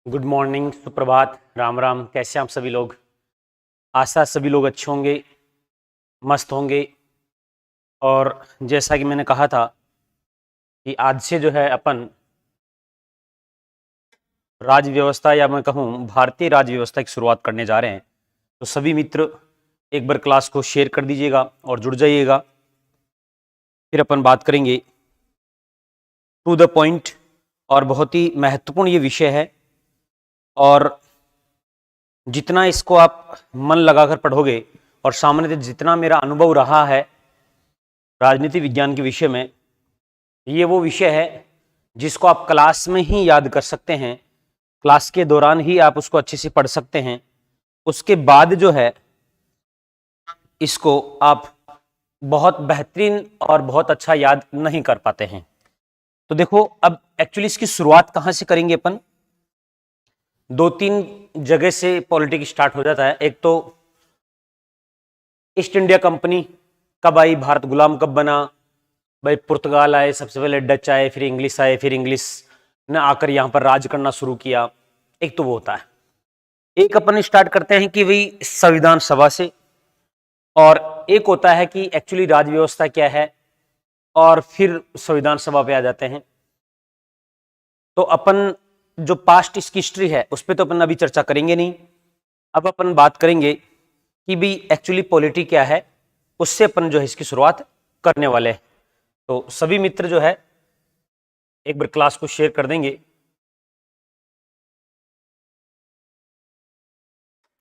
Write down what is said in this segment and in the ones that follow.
Good morning, सुप्रभात, राम राम। कैसे हैं आप सभी लोग? आशा सभी लोग अच्छे होंगे, मस्त होंगे। और जैसा कि मैंने कहा था कि आज से जो है अपन राज्य व्यवस्था या मैं कहूँ भारतीय राज्य व्यवस्था की शुरुआत करने जा रहे हैं। तो सभी मित्र एक बार क्लास को शेयर कर दीजिएगा और जुड़ जाइएगा। फिर अपन बात करेंगे टू द पॉइंट, और बहुत ही महत्वपूर्ण ये विषय है। और जितना इसको आप मन लगाकर पढ़ोगे और सामने से जितना मेरा अनुभव रहा है राजनीति विज्ञान के विषय में, ये वो विषय है जिसको आप क्लास में ही याद कर सकते हैं, क्लास के दौरान ही आप उसको अच्छे से पढ़ सकते हैं। उसके बाद जो है इसको आप बहुत बेहतरीन और बहुत अच्छा याद नहीं कर पाते हैं। तो देखो, अब एक्चुअली इसकी शुरुआत कहाँ से करेंगे अपन? दो तीन जगह से पॉलिटिक्स स्टार्ट हो जाता है। एक तो ईस्ट इंडिया कंपनी कब आई, भारत गुलाम कब बना? भाई पुर्तगाल आए, सबसे पहले डच आए, फिर इंग्लिश आए, फिर इंग्लिश ने आकर यहाँ पर राज करना शुरू किया। एक तो वो होता है। एक अपन स्टार्ट करते हैं कि भाई संविधान सभा से, और एक होता है कि एक्चुअली राज्य व्यवस्था क्या है, और फिर संविधान सभा पे आ जाते हैं। तो अपन जो पास्ट इसकी हिस्ट्री है उस पर तो अपन अभी चर्चा करेंगे नहीं। अब अपन बात करेंगे कि भाई एक्चुअली पॉलिटी क्या है, उससे अपन जो है इसकी शुरुआत करने वाले हैं। तो सभी मित्र जो है एक बार क्लास को शेयर कर देंगे।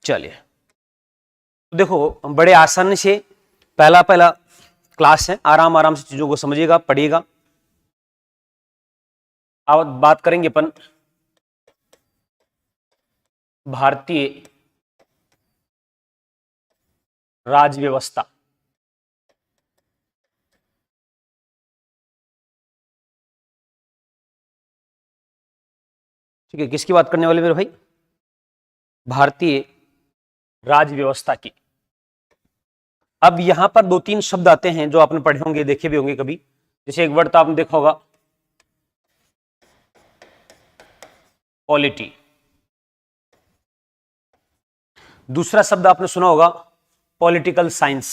चलिए, तो देखो, बड़े आसानी से पहला क्लास है, आराम आराम से चीजों को समझिएगा, पढ़िएगा। अब बात करेंगे अपन भारतीय राज्य व्यवस्था। ठीक है, किसकी बात करने वाले मेरे भाई? भारतीय राज्य व्यवस्था की। अब यहां पर दो तीन शब्द आते हैं जो आपने पढ़े होंगे, देखे भी होंगे कभी। जैसे एक वर्ड तो आपने देखा होगा, पॉलिटी। दूसरा शब्द आपने सुना होगा, पॉलिटिकल साइंस।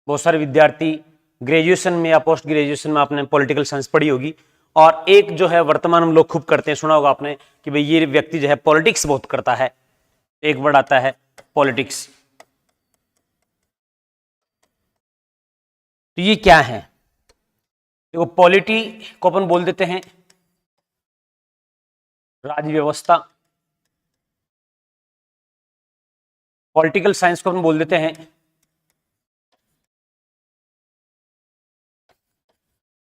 बहुत सारे विद्यार्थी ग्रेजुएशन में या पोस्ट ग्रेजुएशन में आपने पॉलिटिकल साइंस पढ़ी होगी। और एक जो है वर्तमान हम लोग खूब करते हैं, सुना होगा आपने कि भाई ये व्यक्ति जो है पॉलिटिक्स बहुत करता है। एक वर्ड आता है पॉलिटिक्स। तो ये क्या है? देखो, पॉलिटी को अपन बोल देते हैं राज्य व्यवस्था, पॉलिटिकल साइंस को अपन बोल देते हैं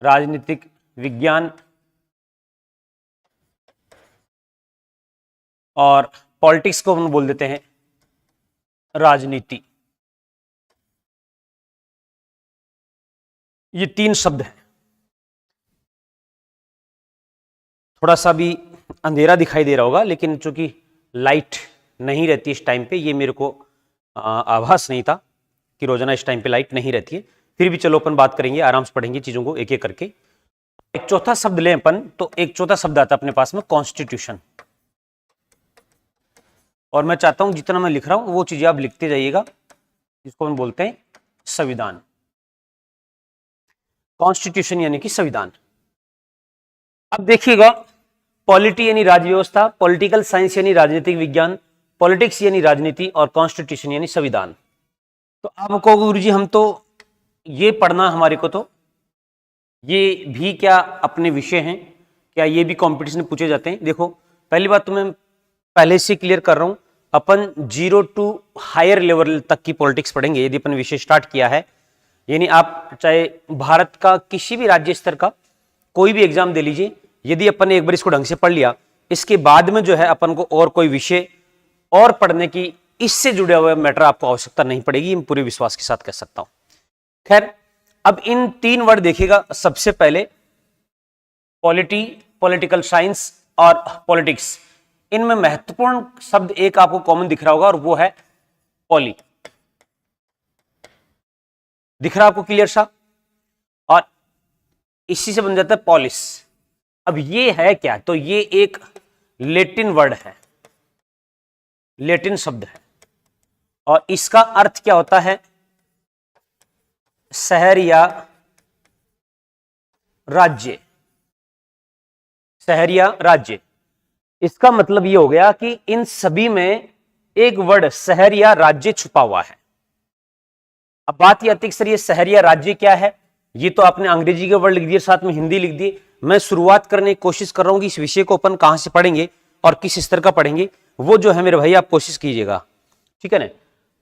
राजनीतिक विज्ञान, और पॉलिटिक्स को हम बोल देते हैं राजनीति। ये तीन शब्द हैं। थोड़ा सा भी अंधेरा दिखाई दे रहा होगा, लेकिन चूंकि लाइट नहीं रहती इस टाइम पे, ये मेरे को आभास नहीं था कि रोजाना इस टाइम पे लाइट नहीं रहती है। फिर भी चलो अपन बात करेंगे, आराम से पढ़ेंगे चीजों को एक एक करके। एक चौथा शब्द लें अपन, तो एक चौथा शब्द आता है अपने पास में कॉन्स्टिट्यूशन। और मैं चाहता हूं जितना मैं लिख रहा हूं वो चीजें आप लिखते जाइएगा, जिसको हम बोलते हैं संविधान। कॉन्स्टिट्यूशन यानी कि संविधान। अब देखिएगा, पॉलिटी यानी राज्य व्यवस्था, पॉलिटिकल साइंस यानी राजनीतिक विज्ञान, पॉलिटिक्स यानी राजनीति, और कॉन्स्टिट्यूशन यानी संविधान। तो आप कहोगे गुरुजी हम तो ये पढ़ना, हमारे को तो ये भी क्या अपने विषय हैं, क्या ये भी कंपटीशन में पूछे जाते हैं? देखो, पहली बात तो मैं पहले से क्लियर कर रहा हूं, अपन 0 टू हायर लेवल तक की पॉलिटिक्स पढ़ेंगे यदि अपन विषय स्टार्ट किया है। यानी आप चाहे भारत का किसी भी राज्य स्तर का कोई भी एग्जाम दे लीजिए, यदि अपन ने एक बार इसको ढंग से पढ़ लिया, इसके बाद में जो है अपन को और कोई विषय और पढ़ने की, इससे जुड़े हुए मैटर आपको आवश्यकता नहीं पड़ेगी, मैं पूरे विश्वास के साथ कह सकता हूं। खैर, अब इन तीन वर्ड देखिएगा। सबसे पहले पॉलिटी, पॉलिटिकल साइंस और पॉलिटिक्स। इनमें महत्वपूर्ण शब्द एक आपको कॉमन दिख रहा होगा, और वो है पॉली। दिख रहा आपको क्लियर सा? और इसी से बन जाता है पॉलिस। अब ये है क्या, तो ये एक लैटिन वर्ड है, लैटिन शब्द है, और इसका अर्थ क्या होता है, शहर या राज्य, शहर या राज्य। इसका मतलब ये हो गया कि इन सभी में एक वर्ड शहर या राज्य छुपा हुआ है। अब बात ये आती है सर ये शहर या राज्य क्या है, ये तो आपने अंग्रेजी के वर्ड लिख दिए, साथ में हिंदी लिख दिए। मैं शुरुआत करने की कोशिश कर रहा हूं कि इस विषय को अपन कहां से पढ़ेंगे और किस स्तर का पढ़ेंगे, वो जो है मेरे भाई आप कोशिश कीजिएगा, ठीक है ना।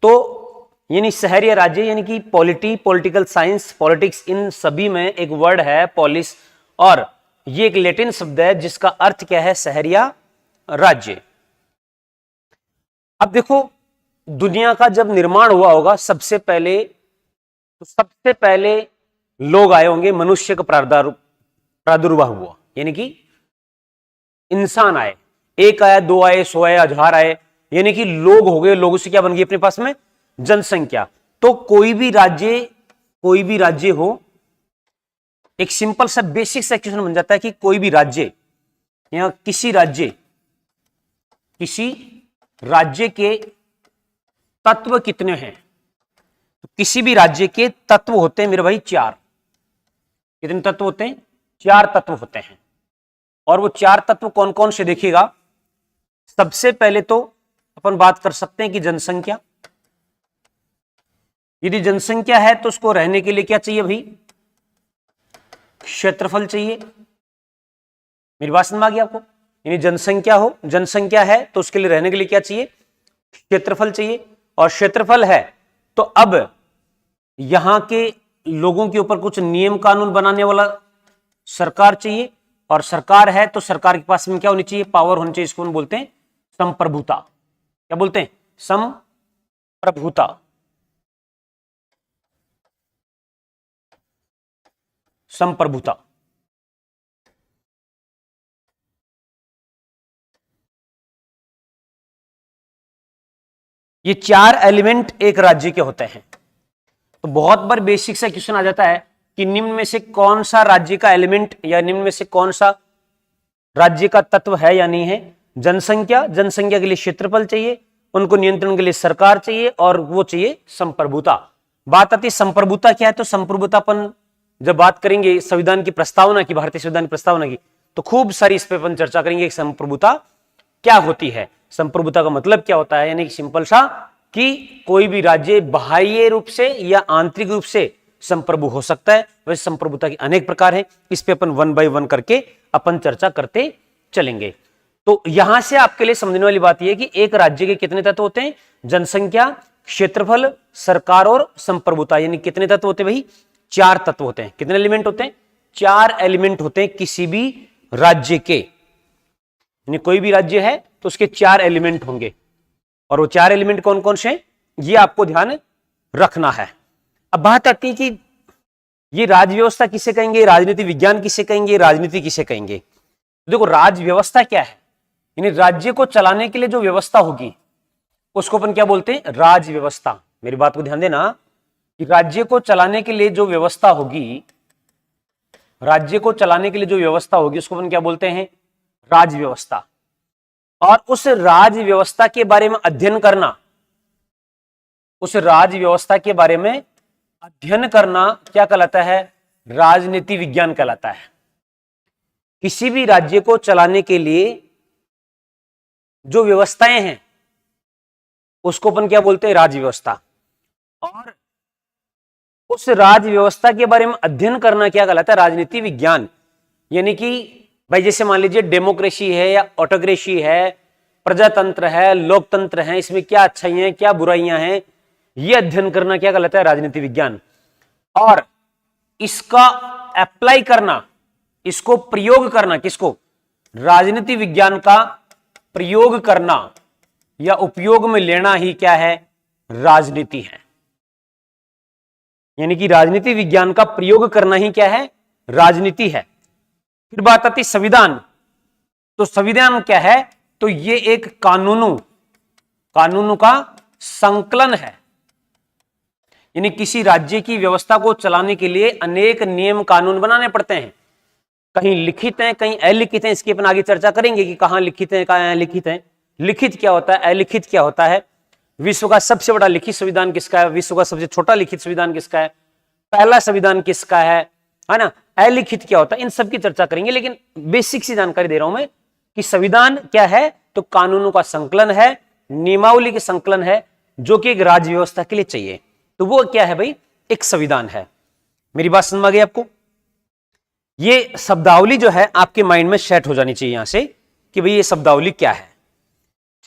तो यानी शहर या राज्य यानी कि पॉलिटी, पॉलिटिकल साइंस, पॉलिटिक्स, इन सभी में एक वर्ड है पॉलिस, और ये एक लैटिन शब्द है जिसका अर्थ क्या है, शहर या राज्य। अब देखो दुनिया का जब निर्माण हुआ होगा सबसे पहले, तो सबसे पहले लोग आए होंगे, मनुष्य का प्रादुर्भाव हुआ, यानी कि इंसान आए, एक आया, दो आए, 100 आए, 1000 आए, यानी कि लोग हो गए। लोगों से क्या बन गई अपने पास में, जनसंख्या। तो कोई भी राज्य हो, एक सिंपल सा बेसिक सा क्वेश्चन बन जाता है कि कोई भी राज्य या किसी राज्य के तत्व कितने हैं, तो किसी भी राज्य के तत्व होते हैं मेरे भाई 4। कितने तत्व होते हैं, 4 तत्व होते हैं। और वो 4 तत्व कौन कौन से देखिएगा, सबसे पहले तो अपन बात कर सकते हैं कि जनसंख्या। यदि जनसंख्या है तो उसको रहने के लिए क्या चाहिए भाई, क्षेत्रफल चाहिए। मेरी बात समझ में आ गई आपको, यानी जनसंख्या है तो उसके लिए रहने के लिए क्या चाहिए, क्षेत्रफल चाहिए। और क्षेत्रफल है तो अब यहां के लोगों के ऊपर कुछ नियम कानून बनाने वाला सरकार चाहिए, और सरकार है तो सरकार के पास में क्या होनी चाहिए, पावर होनी चाहिए। इसको हम बोलते हैं संप्रभुता। क्या बोलते हैं, संप्रभुता। संप्रभुता। ये 4 एलिमेंट एक राज्य के होते हैं। तो बहुत बार बेसिक सा क्वेश्चन आ जाता है कि निम्न में से कौन सा राज्य का एलिमेंट या निम्न में से कौन सा राज्य का तत्व है या नहीं है। जनसंख्या, जनसंख्या के लिए क्षेत्रफल चाहिए, उनको नियंत्रण के लिए सरकार चाहिए, और वो चाहिए संप्रभुता। बात आती है संप्रभुता क्या है, तो संप्रभुता अपन जब बात करेंगे संविधान की प्रस्तावना की, भारतीय संविधान की प्रस्तावना की, तो खूब सारी इस पर अपन चर्चा करेंगे संप्रभुता क्या होती है, संप्रभुता का मतलब क्या होता है। यानी कि सिंपल सा कि कोई भी राज्य बाह्य रूप से या आंतरिक रूप से संप्रभु हो सकता है। वैसे संप्रभुता के अनेक प्रकार हैं, इस पे अपन 1 बाय 1 करके अपन चर्चा करते चलेंगे। तो यहां से आपके लिए समझने वाली बात यह है कि एक राज्य के कितने तत्व होते हैं, जनसंख्या, क्षेत्रफल, सरकार और संप्रभुता। यानी कितने तत्व होते हैं भाई, 4 तत्व होते हैं। कितने एलिमेंट होते हैं, 4 एलिमेंट होते हैं किसी भी राज्य के। यानी कोई भी राज्य है तो उसके 4 एलिमेंट होंगे, और वो 4 एलिमेंट कौन कौन से हैं ये आपको ध्यान रखना है। अब बात आती है कि ये राज्य व्यवस्था किसे कहेंगे, राजनीति विज्ञान किसे कहेंगे, राजनीति किसे कहेंगे। देखो राज्य व्यवस्था क्या है, यानी राज्य को चलाने के लिए जो व्यवस्था होगी उसको अपन क्या बोलते हैं, राज्य व्यवस्था। मेरी बात को ध्यान देना कि राज्य को चलाने के लिए जो व्यवस्था होगी, राज्य को चलाने के लिए जो व्यवस्था होगी उसको अपन क्या बोलते हैं, राज्य व्यवस्था। और उस राज्य व्यवस्था के बारे में अध्ययन करना, उस राज्य व्यवस्था के बारे में अध्ययन करना क्या कहलाता है, राजनीति विज्ञान कहलाता है। किसी भी राज्य को चलाने के लिए जो व्यवस्थाएं हैं उसको अपन क्या बोलते हैं, राज्य व्यवस्था। और उस राज्य व्यवस्था के बारे में अध्ययन करना क्या कहलाता है, राजनीति विज्ञान। यानी कि भाई जैसे मान लीजिए डेमोक्रेसी है या ऑटोक्रेसी है, प्रजातंत्र है, लोकतंत्र है, इसमें क्या अच्छाइयां हैं क्या बुराइयां हैं, ये अध्ययन करना क्या कहलाता है, राजनीति विज्ञान। और इसका अप्लाई करना, इसको प्रयोग करना, किसको, राजनीति विज्ञान का प्रयोग करना या उपयोग में लेना ही क्या है, राजनीति है। यानी कि राजनीति विज्ञान का प्रयोग करना ही क्या है, राजनीति है। फिर बात आती संविधान। तो संविधान क्या है, तो ये एक कानूनों का संकलन है। यानी किसी राज्य की व्यवस्था को चलाने के लिए अनेक नियम कानून बनाने पड़ते हैं, कहीं लिखित हैं कहीं अलिखित हैं। इसकी अपन आगे चर्चा करेंगे कि कहां लिखित है कहां अलिखित है। लिखित क्या होता है, अलिखित क्या होता है, विश्व का सबसे बड़ा लिखित संविधान किसका है, विश्व का सबसे छोटा लिखित संविधान किसका है, पहला संविधान किसका है ना, अलिखित क्या होता है, इन सब की चर्चा करेंगे। लेकिन बेसिक सी जानकारी दे रहा हूं मैं कि संविधान क्या है, तो कानूनों का संकलन है, नियमावली के संकलन है, जो कि एक राज्य व्यवस्था के लिए चाहिए। तो वो क्या है भाई, एक संविधान है। मेरी बात समझ में आ गई आपको? ये शब्दावली जो है आपके माइंड में सेट हो जानी चाहिए यहां से कि भाई ये शब्दावली क्या है।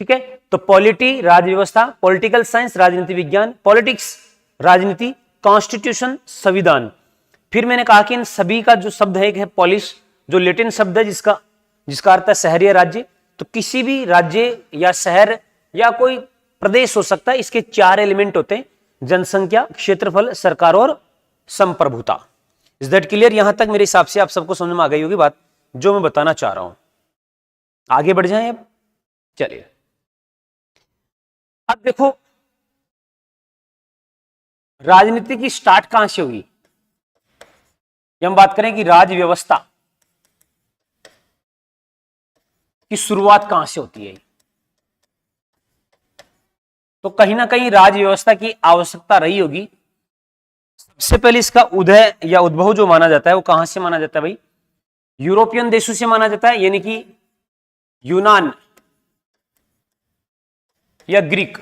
ठीक है, तो पॉलिटी राज्य व्यवस्था, पॉलिटिकल साइंस राजनीति विज्ञान, पॉलिटिक्स राजनीति, कॉन्स्टिट्यूशन संविधान। फिर मैंने कहा कि इन सभी का जो शब्द है एक है पॉलिस, जो लैटिन शब्द है जिसका अर्थ है शहर या राज्य। तो किसी भी राज्य या शहर या कोई प्रदेश हो सकता है, इसके 4 एलिमेंट होते हैं, जनसंख्या, क्षेत्रफल, सरकार और संप्रभुता। Is that clear? यहां तक मेरे हिसाब से आप सबको समझ में आ गई होगी बात जो मैं बताना चाह रहा हूं। आगे बढ़ जाएं अब, चलिए अब देखो राजनीति की स्टार्ट कहां से हुई। हम बात करें कि राज्य व्यवस्था की शुरुआत कहां से होती है, तो कहीं ना कहीं राज्य व्यवस्था की आवश्यकता रही होगी। सबसे पहले इसका उदय या उद्भव जो माना जाता है वो कहां से माना जाता है भाई, यूरोपियन देशों से माना जाता है, यानी कि यूनान या ग्रीक।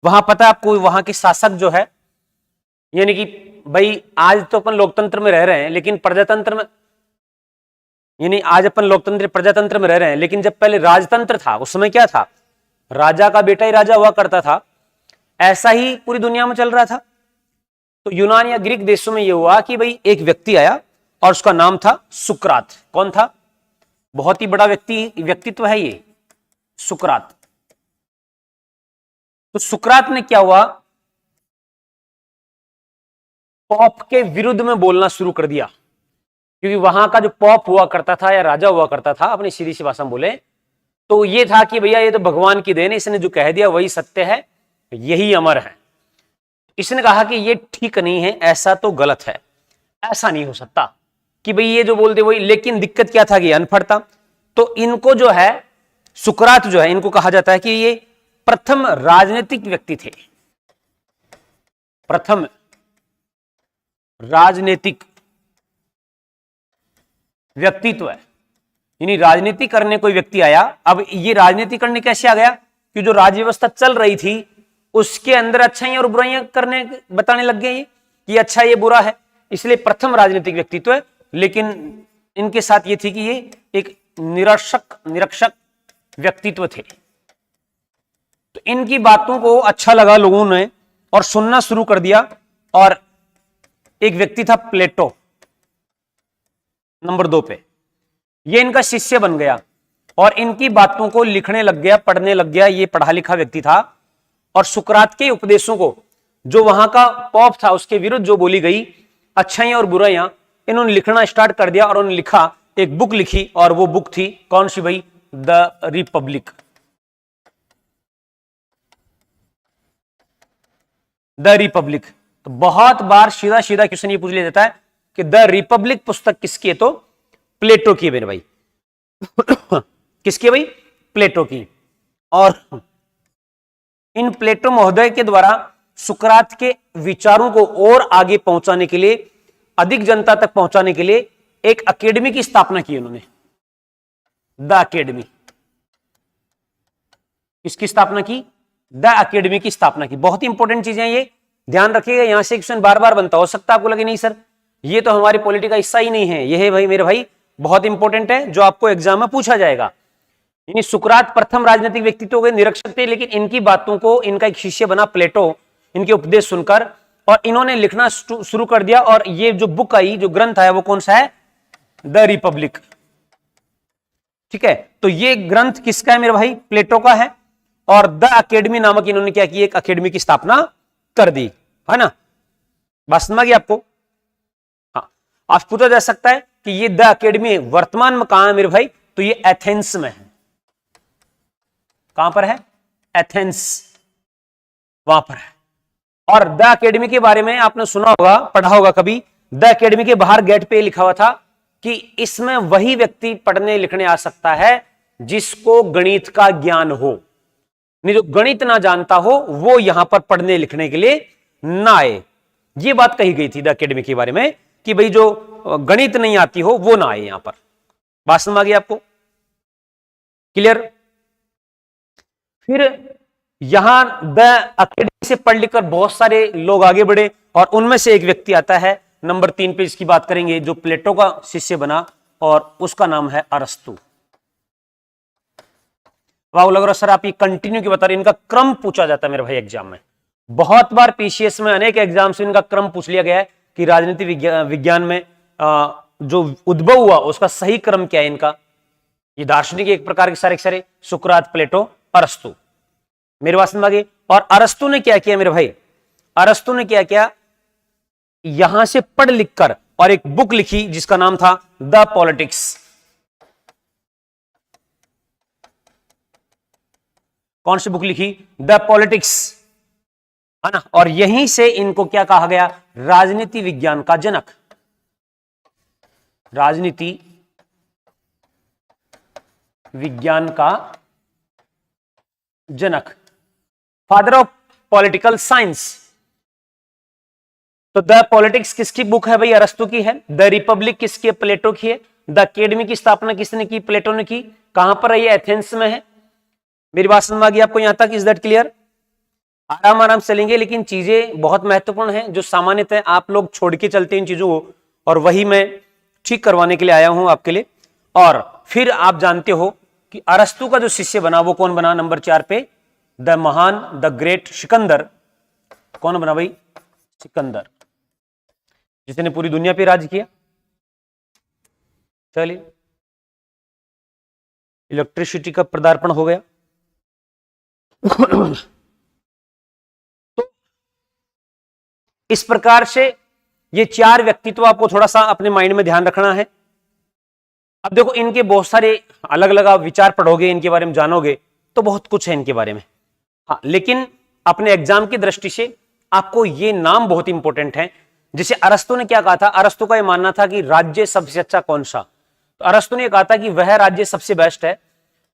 वहां पता है आपको, वहां के शासक जो है, यानी कि भाई आज तो अपन लोकतंत्र में रह रहे हैं लेकिन प्रजातंत्र में, यानी आज अपन लोकतंत्र प्रजातंत्र में रह रहे हैं, लेकिन जब पहले राजतंत्र था उस समय क्या था, राजा का बेटा ही राजा हुआ करता था। ऐसा ही पूरी दुनिया में चल रहा था। तो यूनान या ग्रीक देशों में यह हुआ कि भाई एक व्यक्ति आया और उसका नाम था सुकरात। कौन था? बहुत ही बड़ा व्यक्तित्व है ये सुकरात। तो सुकरात ने क्या हुआ, पॉप के विरुद्ध में बोलना शुरू कर दिया, क्योंकि वहां का जो पॉप हुआ करता था या राजा हुआ करता था, अपनी सीधी सी भाषा में बोले तो ये था कि भैया ये तो भगवान की देन है, इसने जो कह दिया वही सत्य है, यही अमर है। इसने कहा कि ये ठीक नहीं है, ऐसा तो गलत है, ऐसा नहीं हो सकता कि भाई ये जो बोलते वही। लेकिन दिक्कत क्या था कि अनपढ़ था। तो इनको जो है सुकरात जो है, इनको कहा जाता है कि ये प्रथम राजनीतिक व्यक्ति थे, प्रथम राजनीतिक व्यक्तित्व है, यानी राजनीति करने कोई व्यक्ति आया। अब ये राजनीति करने कैसे आ गया, कि जो राज्य व्यवस्था चल रही थी उसके अंदर अच्छाइयां और बुराइयां करने बताने लग गए कि अच्छा ये बुरा है, इसलिए प्रथम राजनीतिक व्यक्तित्व है। लेकिन इनके साथ ये थी कि ये एक निरक्षक व्यक्तित्व थे। तो इनकी बातों को अच्छा लगा लोगों ने और सुनना शुरू कर दिया। और एक व्यक्ति था प्लेटो, नंबर 2 पे, ये इनका शिष्य बन गया और इनकी बातों को लिखने लग गया, पढ़ने लग गया। ये पढ़ा लिखा व्यक्ति था और सुकरात के उपदेशों को, जो वहां का पॉप था उसके विरुद्ध जो बोली गई अच्छाइयां और बुराइयां, इन्होंने लिखना स्टार्ट कर दिया। और उन्होंने लिखा, एक बुक लिखी, और वो बुक थी कौन सी भाई, द रिपब्लिक। The Republic. तो बहुत बार सीधा सीधा क्वेश्चन ये पूछ लिया जाता है कि द रिपब्लिक पुस्तक किसकी है, तो प्लेटो की है मेरे भाई। किसकी है भाई? प्लेटो की। और इन प्लेटो महोदय के द्वारा सुकरात के विचारों को और आगे पहुंचाने के लिए, अधिक जनता तक पहुंचाने के लिए एक अकेडमी की स्थापना की उन्होंने, द अकेडमी। किसकी स्थापना की? द अकेडमी की स्थापना की। बहुत ही इंपॉर्टेंट चीजें ये ध्यान रखिएगा, यहां से क्वेश्चन बार बार बनता हो सकता है आपको लगे नहीं सर ये तो हमारी पॉलिटी का हिस्सा ही नहीं है। यह है भाई मेरे भाई बहुत इंपॉर्टेंट है, जो आपको एग्जाम में पूछा जाएगा। यानी सुकरात प्रथम राजनीतिक व्यक्तित्व के निरीक्षक थे, लेकिन इनकी बातों को इनका एक शिष्य बना प्लेटो, इनके उपदेश सुनकर, और इन्होंने लिखना शुरू कर दिया। और ये जो बुक आई, जो ग्रंथ है, वो कौन सा है? The Republic. ठीक है, तो ये ग्रंथ किसका है मेरे भाई? प्लेटो का है। और द अकेडमी नामक इन्होंने क्या की, एक अकेडमी की स्थापना कर दी, है ना? बात समझ गई आपको? हाँ, आज पूछा जा सकता है कि ये द अकेडमी वर्तमान में कहां है मेरे भाई? तो ये एथेंस में है। कहां पर है? एथेंस। वहां पर है। और द एकेडमी के बारे में आपने सुना होगा, पढ़ा होगा कभी, द एकेडमी के बाहर गेट पे लिखा हुआ था कि इसमें वही व्यक्ति पढ़ने लिखने आ सकता है जिसको गणित का ज्ञान हो, नहीं जो गणित ना जानता हो वो यहां पर पढ़ने लिखने के लिए ना आए। ये बात कही गई थी द एकेडमी के बारे में कि भाई जो गणित नहीं आती हो वो ना आए यहां पर। बात समझ आ गई आपको? क्लियर? फिर यहां द एकेडमी से पढ़ लिखकर बहुत सारे लोग आगे बढ़े और उनमें से एक व्यक्ति आता है, नंबर 3 पे इसकी बात करेंगे, जो प्लेटो का शिष्य बना और उसका नाम है अरस्तु। वाह, लग रहा सर आप ये कंटिन्यू क्यों बता रहे? इनका क्रम पूछा जाता है मेरे भाई एग्जाम में, बहुत बार पीसीएस में अनेक एग्जाम से इनका क्रम पूछ लिया गया है कि राजनीति विज्ञान में जो उद्भव हुआ उसका सही क्रम क्या है इनका। ये दार्शनिक एक प्रकार के सारे सुकरात, प्लेटो, अरस्तु। मेरे बात समझ आ गई? और अरस्तु ने क्या किया मेरे भाई? अरस्तु ने क्या किया, यहां से पढ़ लिखकर और एक बुक लिखी जिसका नाम था द पॉलिटिक्स। कौन सी बुक लिखी? द पॉलिटिक्स, है ना। और यहीं से इनको क्या कहा गया? राजनीति विज्ञान का जनक, राजनीति विज्ञान का जनक, फादर ऑफ पॉलिटिकल साइंस। तो द पॉलिटिक्स किसकी बुक है भाई? अरस्तु की है। द रिपब्लिक किसकी है? प्लेटो की है। द एकेडमी की स्थापना किसने की? प्लेटो ने की। कहां पर है ये? एथेंस में है। मेरी बात समझ आ गई आपको यहां तक? Is that clear? आराम आराम चलेंगे, लेकिन चीजें बहुत महत्वपूर्ण हैं जो सामान्यतः आप लोग छोड़ के चलते हैं इन चीजों को, और वही मैं ठीक करवाने के लिए आया हूं आपके लिए। और फिर आप जानते हो कि अरस्तु का जो शिष्य बना वो कौन बना? नंबर 4 पे द महान, द ग्रेट सिकंदर। कौन बना भाई? सिकंदर, जिसने पूरी दुनिया पे राज किया। चलिए, इलेक्ट्रिसिटी का पदार्पण हो गया। तो इस प्रकार से ये 4 व्यक्तित्व आपको थोड़ा सा अपने माइंड में ध्यान रखना है। अब देखो, इनके बहुत सारे अलग अलग आप विचार पढ़ोगे, इनके बारे में जानोगे तो बहुत कुछ है इनके बारे में। हाँ, लेकिन अपने एग्जाम की दृष्टि से आपको ये नाम बहुत इंपॉर्टेंट है। जैसे अरस्तु ने क्या कहा था? अरस्तु का यह मानना था कि राज्य सबसे अच्छा कौन सा? तो अरस्तु ने कहा था कि वह राज्य सबसे बेस्ट है,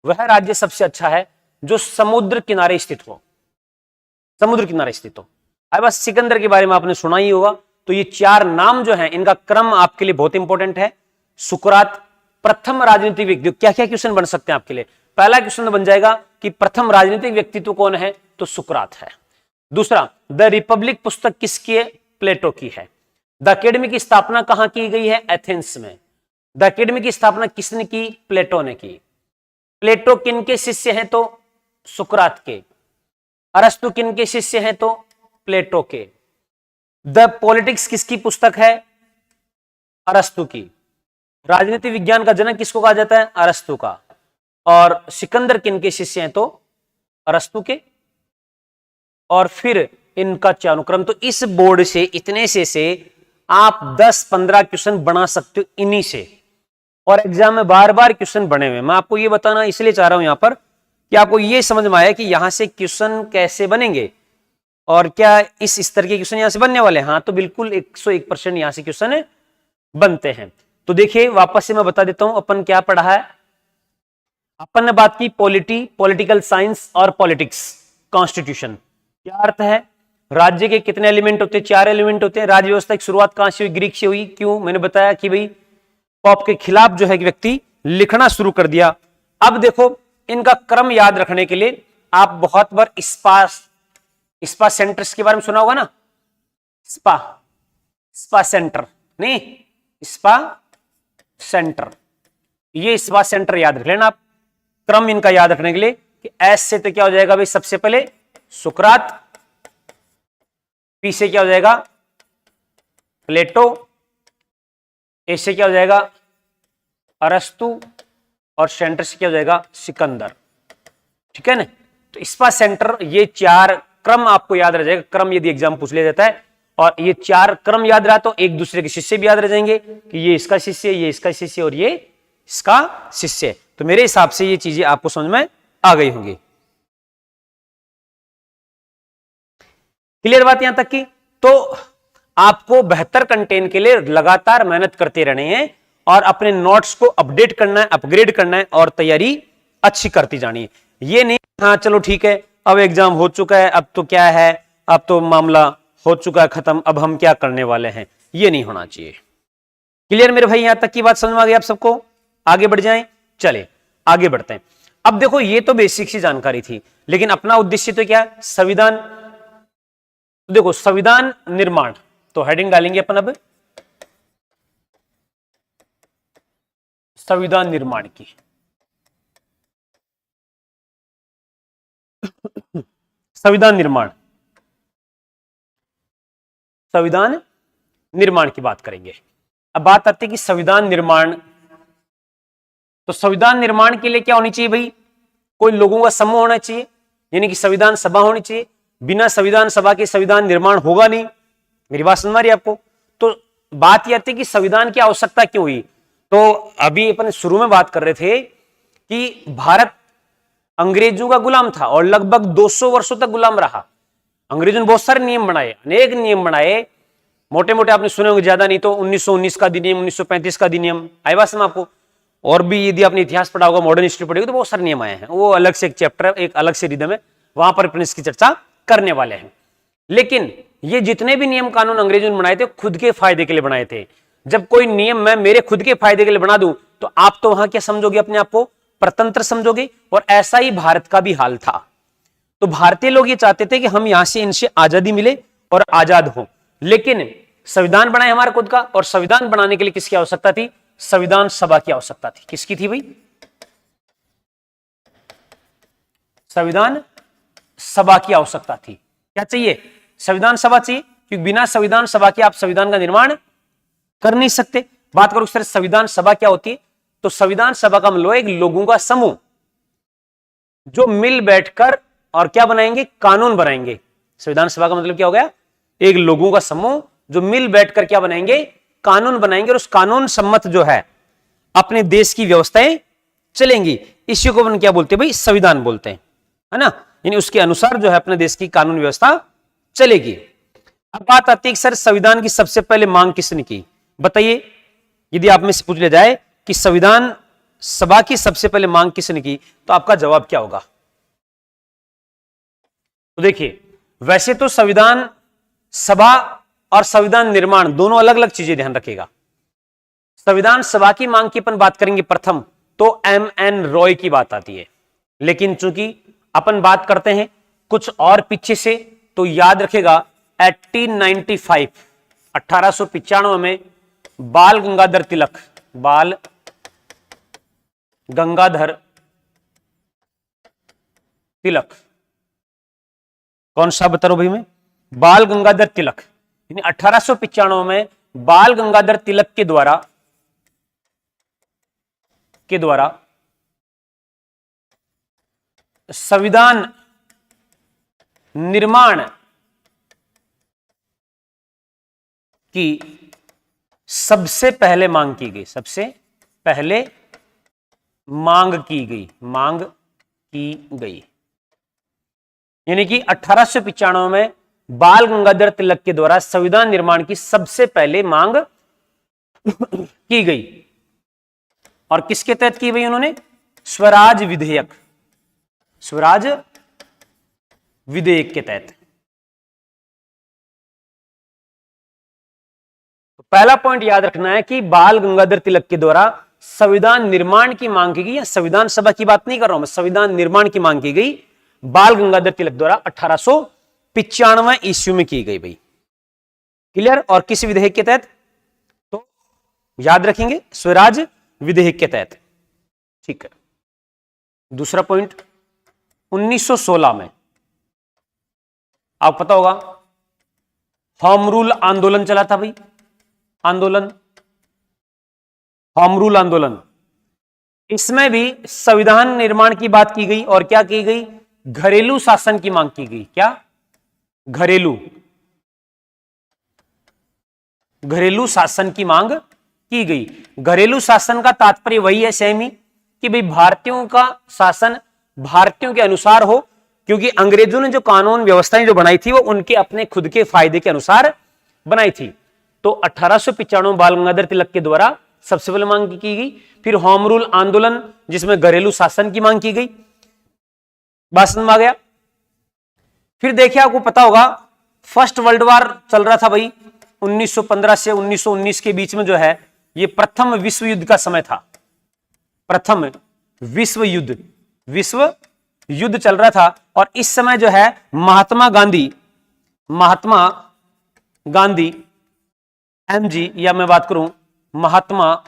वह राज्य सबसे अच्छा है जो समुद्र किनारे स्थित हो, समुद्र किनारे स्थित हो। अब बस सिकंदर के बारे में आपने सुना ही होगा। तो ये 4 नाम जो हैं, इनका क्रम आपके लिए बहुत इंपॉर्टेंट है। सुकरात, प्रथम राजनीतिक व्यक्ति। क्या क्या क्वेश्चन बन सकते हैं आपके लिए? पहला क्वेश्चन बन जाएगा कि प्रथम राजनीतिक व्यक्तित्व कौन है? तो सुकरात है। दूसरा, द रिपब्लिक पुस्तक किसकी है? प्लेटो की है। द एकेडमी की स्थापना कहां की गई है? एथेंस में। द एकेडमी की स्थापना किसने की? प्लेटो ने की। प्लेटो किनके शिष्य हैं? तो सुकरात के। अरस्तु किनके शिष्य हैं? तो प्लेटो के। द पॉलिटिक्स किसकी पुस्तक है? अरस्तु की। राजनीति विज्ञान का जनक किसको कहा जाता है? अरस्तु का। और सिकंदर किनके शिष्य हैं? तो अरस्तु के। और फिर इनका चयनानुक्रम। तो इस बोर्ड से, इतने से आप 10-15 क्वेश्चन बना सकते हो इन्हीं से, और एग्जाम में बार बार क्वेश्चन बने हुए। मैं आपको ये बताना इसलिए चाह रहा हूं यहां पर कि आपको ये समझ में आया कि यहां से क्वेश्चन कैसे बनेंगे और क्या इस स्तर के क्वेश्चन यहां से बनने वाले हैं। हाँ, तो बिल्कुल 101% यहां से क्वेश्चन बनते हैं। तो देखिए, वापस से मैं बता देता हूं अपन क्या पढ़ा है। अपन ने बात की पॉलिटिकल साइंस और पॉलिटिक्स, कॉन्स्टिट्यूशन। क्या अर्थ है? राज्य के कितने एलिमेंट होते हैं? 4 एलिमेंट होते हैं। राज्य व्यवस्था की शुरुआत कहां से हुई? ग्रीक से हुई। क्यों? मैंने बताया कि भाई पॉप के खिलाफ जो है व्यक्ति लिखना शुरू कर दिया। अब देखो, इनका क्रम याद रखने के लिए आप बहुत बार स्पा सेंटर्स के बारे में सुना होगा ना। स्पा सेंटर नहीं, स्पा सेंटर। ये स्पा सेंटर याद रख लेना आप, क्रम इनका याद रखने के लिए कि एस से तो क्या हो जाएगा भाई? सबसे पहले सुकरात, पी से क्या हो जाएगा? प्लेटो, ए से क्या हो जाएगा? अरस्तु, और सेंटर से क्या हो जाएगा? सिकंदर। ठीक है ना? तो स्पा सेंटर, ये 4 क्रम आपको याद रह जाएगा। क्रम यदि एग्जाम पूछ लिया जाता है और ये 4 क्रम याद रहा तो एक दूसरे के शिष्य भी याद रह जाएंगे कि ये इसका शिष्य, ये इसका शिष्य और ये इसका शिष्य। तो मेरे हिसाब से ये चीजें आपको समझ में आ गई होंगी। क्लियर बात यहां तक की? तो आपको बेहतर कंटेंट के लिए लगातार मेहनत करते रहने हैं और अपने नोट्स को अपडेट करना है, अपग्रेड करना है और तैयारी अच्छी करती जानी है। ये नहीं हाँ चलो ठीक है अब एग्जाम हो चुका है, अब तो क्या है, अब तो मामला हो चुका है खत्म, अब हम क्या करने वाले हैं, ये नहीं होना चाहिए। क्लियर मेरे भाई? यहां तक की बात समझ में आ गई आप सबको? आगे बढ़ जाएं, चले आगे बढ़ते हैं। अब देखो ये तो बेसिक सी जानकारी थी, लेकिन अपना उद्देश्य तो क्या है? संविधान। देखो संविधान निर्माण, तो हेडिंग डालेंगे अपन अब संविधान निर्माण की। संविधान निर्माण, संविधान निर्माण की बात करेंगे। अब बात आती है कि संविधान निर्माण, तो संविधान निर्माण के लिए क्या होनी चाहिए भाई? कोई लोगों का समूह होना चाहिए, यानी कि संविधान सभा होनी चाहिए। बिना संविधान सभा के संविधान निर्माण होगा नहीं। मेरी बात समझ आ रही है आपको? तो बात यह आती है कि संविधान की आवश्यकता क्यों हुई? तो अभी अपन शुरू में बात कर रहे थे कि भारत अंग्रेजों का गुलाम था और लगभग 200 वर्षों तक गुलाम रहा। अंग्रेजों ने बहुत सारे नियम बनाए, अनेक नियम बनाए, मोटे मोटे आपने सुने होंगे, ज्यादा नहीं तो 1919 का अधिनियम, 1935 का अधिनियम, आई बात समझ आपको? और भी यदि आपने इतिहास पढ़ा होगा, मॉडर्न हिस्ट्री पढ़ी होगी, तो बहुत सारे नियम आए हैं, वो अलग से एक चैप्टर, एक अलग से रिदम है, वहां पर अपन इसकी चर्चा करने वाले हैं। लेकिन ये जितने भी नियम कानून अंग्रेजों ने बनाए थे खुद के फायदे के लिए बनाए थे। जब कोई नियम मैं मेरे खुद के फायदे के लिए बना दूं तो आप तो वहां क्या समझोगे? अपने आप को परतंत्र समझोगे। और ऐसा ही भारत का भी हाल था। तो भारतीय लोग ये चाहते थे कि हम यहां से इनसे आजादी मिले और आजाद हो, लेकिन संविधान बनाए हमारा खुद का, और संविधान बनाने के लिए किसकी आवश्यकता थी? संविधान सभा की आवश्यकता थी। किसकी थी भाई? संविधान सभा की आवश्यकता थी। क्या चाहिए? संविधान सभा चाहिए, क्योंकि बिना संविधान सभा के आप संविधान का निर्माण कर नहीं सकते। बात करो सर संविधान सभा क्या होती है? तो संविधान सभा का मतलब एक लोगों का समूह जो मिल बैठकर और क्या बनाएंगे? कानून बनाएंगे। संविधान सभा का मतलब क्या हो गया? एक लोगों का समूह जो मिल बैठकर क्या बनाएंगे? कानून बनाएंगे, और उस कानून सम्मत जो है अपने देश की व्यवस्थाएं चलेंगी। इसी को अपन क्या बोलते हैं भाई? संविधान बोलते हैं, है ना? यानी उसके अनुसार जो है अपने देश की कानून व्यवस्था चलेगी। अब बात आती है कि सर संविधान की सबसे पहले मांग किसने की? बताइए, यदि आप में से पूछ लिया जाए कि संविधान सभा की सबसे पहले मांग किसने की, तो आपका जवाब क्या होगा? तो देखिए, वैसे तो संविधान सभा और संविधान निर्माण दोनों अलग अलग चीजें, ध्यान रखिएगा। संविधान सभा की मांग की अपन बात करेंगे प्रथम, तो एम.एन. रॉय की बात आती है। लेकिन चूंकि अपन बात करते हैं कुछ और पीछे से, तो याद रखेगा 1895 1895 में बाल गंगाधर तिलक, बाल गंगाधर तिलक, कौन सा बता रहा हूं भाई मैं? बाल गंगाधर तिलक, यानी 1895 में बाल गंगाधर तिलक के द्वारा संविधान निर्माण की सबसे पहले मांग की गई, सबसे पहले मांग की गई। यानी कि 1895 में बाल गंगाधर तिलक के द्वारा संविधान निर्माण की सबसे पहले मांग की गई। और किसके तहत की गई उन्होंने? स्वराज विधेयक, स्वराज विधेयक के तहत। तो पहला पॉइंट याद रखना है कि बाल गंगाधर तिलक के द्वारा संविधान निर्माण की मांग की गई, या संविधान सभा की बात नहीं कर रहा हूं मैं, संविधान निर्माण की मांग की गई बाल गंगाधर तिलक द्वारा 1895 ईस्वी में की गई भाई। क्लियर? और किस विधेयक के तहत? तो याद रखेंगे स्वराज विधेयक के तहत। ठीक है। दूसरा पॉइंट, 1916 में आपको पता होगा होम रूल आंदोलन चला था भाई, आंदोलन, होम रूल आंदोलन। इसमें भी संविधान निर्माण की बात की गई, और क्या की गई? घरेलू शासन की मांग की गई। क्या? घरेलू शासन की मांग की गई। घरेलू शासन का तात्पर्य वही है सेम ही, कि भाई भारतीयों का शासन भारतीयों के अनुसार हो, क्योंकि अंग्रेजों ने जो कानून व्यवस्थाएं जो बनाई थी वो उनके अपने खुद के फायदे के अनुसार बनाई थी। तो 1895 में बाल गंगाधर तिलक के द्वारा सबसे पहले मांग की गई। फिर होम रूल आंदोलन, जिसमें घरेलू शासन की मांग की गई, बात समझ में आ गया। फिर देखिए, आपको पता होगा फर्स्ट वर्ल्ड वॉर चल रहा था भाई, 1915 से 1919 के बीच में जो है ये प्रथम विश्व युद्ध का समय था। प्रथम विश्व युद्ध चल रहा था और इस समय जो है महात्मा गांधी एमजी, या मैं बात करूं महात्मा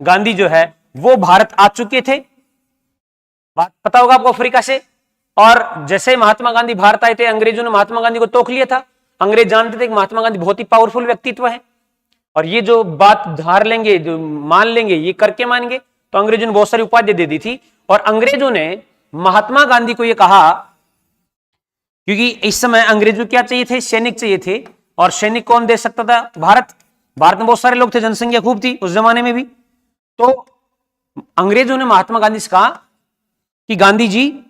गांधी जो है वो भारत आ चुके थे, बात पता होगा आपको, अफ्रीका से। और जैसे महात्मा गांधी भारत आए थे, अंग्रेजों ने महात्मा गांधी को तोख लिया था। अंग्रेज जानते थे कि महात्मा गांधी बहुत ही पावरफुल व्यक्तित्व है और ये जो बात धार लेंगे, जो मान लेंगे, ये करके मानेंगे। तो अंग्रेजों ने बहुत सारी उपाधि दे दी थी और अंग्रेजों ने महात्मा गांधी को यह कहा, क्योंकि इस समय अंग्रेजों क्या चाहिए थे, सैनिक चाहिए थे, और सैनिक कौन दे सकता था, भारत में बहुत सारे लोग थे, जनसंख्या खूब थी उस जमाने में भी। तो अंग्रेजों ने महात्मा गांधी से कहा कि गांधी जी,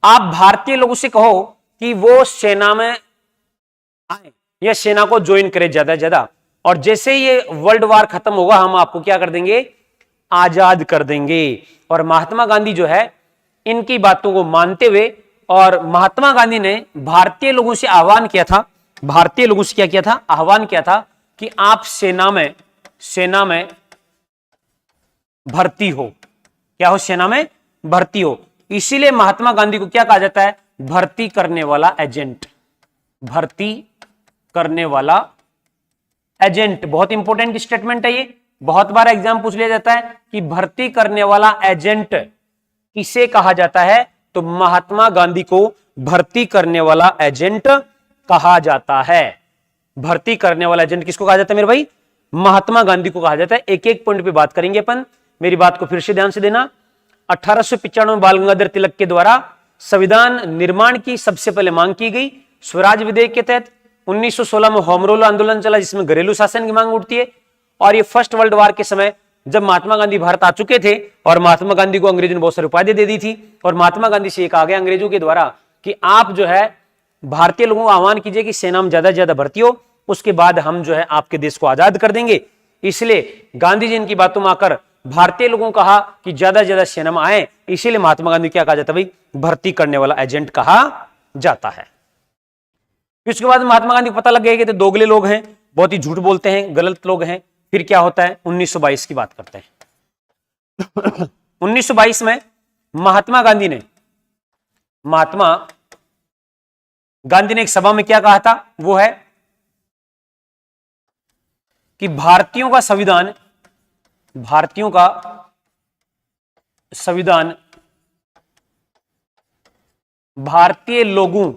आप भारतीय लोगों से कहो कि वो सेना में आए या सेना को ज्वाइन करें ज्यादा से ज्यादा, और जैसे ये वर्ल्ड वार खत्म होगा हम आपको क्या कर देंगे, आजाद कर देंगे। और महात्मा गांधी जो है इनकी बातों को मानते हुए, और महात्मा गांधी ने भारतीय लोगों से आह्वान किया था, भारतीय लोगों से क्या किया था, आह्वान किया था कि आप सेना में भर्ती हो, क्या हो, सेना में भर्ती हो। इसीलिए महात्मा गांधी को क्या कहा जाता है, भर्ती करने वाला एजेंट, भर्ती करने वाला एजेंट। बहुत इंपॉर्टेंट स्टेटमेंट है ये, बहुत बार एग्जाम पूछ लिया जाता है कि भर्ती करने वाला एजेंट किसे कहा जाता है, तो महात्मा गांधी को भर्ती करने वाला एजेंट कहा जाता है। भर्ती करने वाला एजेंट किसको कहा जाता है मेरे भाई, महात्मा गांधी को कहा जाता है। एक एक पॉइंट पे बात करेंगे अपन, मेरी बात को फिर से ध्यान से देना। 1895 में बाल गंगाधर तिलक के द्वारा संविधान निर्माण की सबसे पहले मांग की गई स्वराज विधेयक के तहत। 1916 में होम रूल आंदोलन चला, जिसमें घरेलू शासन की मांग उठती है। और ये फर्स्ट वर्ल्ड वॉर के समय जब महात्मा गांधी भारत आ चुके थे, और महात्मा गांधी को अंग्रेजों ने बहुत सारी उपाधि दे दी थी, और महात्मा गांधी से ये कहा गया अंग्रेजों के द्वारा कि आप जो है भारतीय लोगों को आह्वान कीजिए कि सेना में ज्यादा से ज्यादा भर्ती हो, उसके बाद हम जो है आपके देश को आजाद कर देंगे। इसलिए गांधी जी इनकी बातों में आकर भारतीय लोगों को कहा कि ज्यादा से ज्यादा सेना में आए, इसीलिए महात्मा गांधी क्या कहा जाता है भाई, भर्ती करने वाला एजेंट कहा जाता है। उसके बाद महात्मा गांधी को पता लग गया कि तो दोगले लोग हैं, बहुत ही झूठ बोलते हैं, गलत लोग हैं। फिर क्या होता है, 1922 की बात करते हैं। 1922 में महात्मा गांधी ने एक सभा में क्या कहा था, वो है कि भारतीयों का संविधान भारतीय लोगों